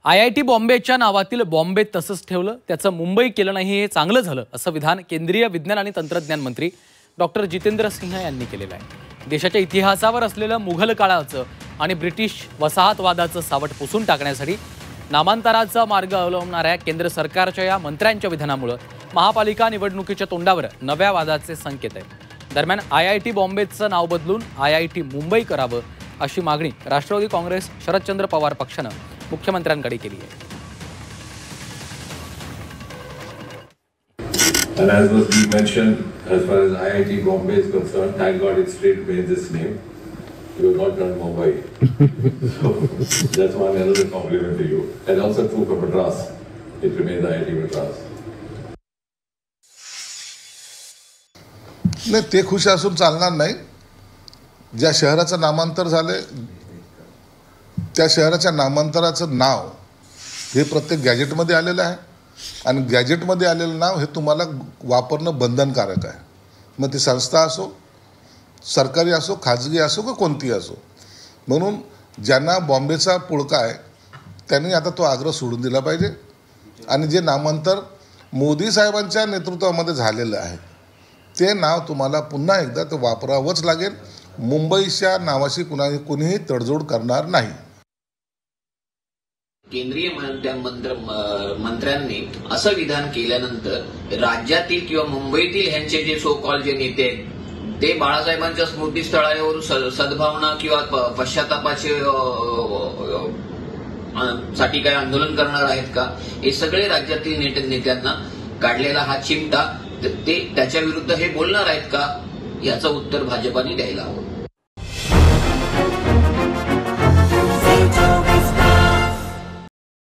IIT बॉम्बेच्या नावातील Bombay तसंच ठेवलं, त्याचं मुंबई केलं नाही हे चांगलं झालं असं विधान केंद्रीय विज्ञान आणि तंत्रज्ञान मंत्री डॉक्टर जितेंद्र सिंह यांनी केलेलं आहे। देशाच्या इतिहासावर असलेलं मुघल काळाचं आणि ब्रिटिश वसाहतवादाचं सावट पुसून टाकण्यासाठी नामांतराचा मार्ग अवलंबणाऱ्या केंद्र सरकारच्या या मंत्र्यांच्या विधानामुळे महापालिका निवडणुकीच्या तोंडावर नव्या वादाचे संकेत आहेत। दरम्यान IIT बॉम्बेचं नाव बदलून IIT मुंबई करावं अशी मागणी राष्ट्रवादी काँग्रेस शरदचंद्र पवार पक्षानं मुख्यमंत्र्यांकडे केली आहे। And as was being mentioned, as far as IIT Bombay is concerned, thank God it straight made this name. You have not done Mumbai. So that's one another compliment to you. And also true for Madras. It remains IIT Madras. नाही, ते खुश असून चालणार नाही। ज्या शहराचं नामांतर झाले त्या शहराच्या नामांतराचं नाव हे प्रत्येक गॅजेटमध्ये आलेलं आहे आणि गॅजेटमध्ये आलेलं नाव हे तुम्हाला वापरणं बंधनकारक आहे। मग ती संस्था असो, सरकारी असो, खाजगी असो की कोणती असो। म्हणून ज्यांना बॉम्बेचा पुळका आहे त्यांनी आता तो आग्रह सोडून दिला पाहिजे आणि जे नामांतर मोदी साहेबांच्या नेतृत्वामध्ये झालेलं आहे ते नाव तुम्हाला पुन्हा एकदा ते वापरावंच लागेल। मुंबईच्या नावाशी कुणीही तडजोड करणार नाही। केंद्रीय मंत्र्यांनी असं विधान केल्यानंतर राज्यातील किंवा मुंबईतील ह्यांचे जे सो कॉल जे नेते आहेत ते बाळासाहेबांच्या स्मृतीस्थळावर सद्भावना किंवा पश्चातापाचे साठी काय आंदोलन करणार आहेत का? हे सगळे राज्यातील नेत्यांना काढलेला हा चिमटा ते त्याच्या विरुद्ध हे बोलणार आहेत का? याचं उत्तर भाजपाने द्यायला हवं।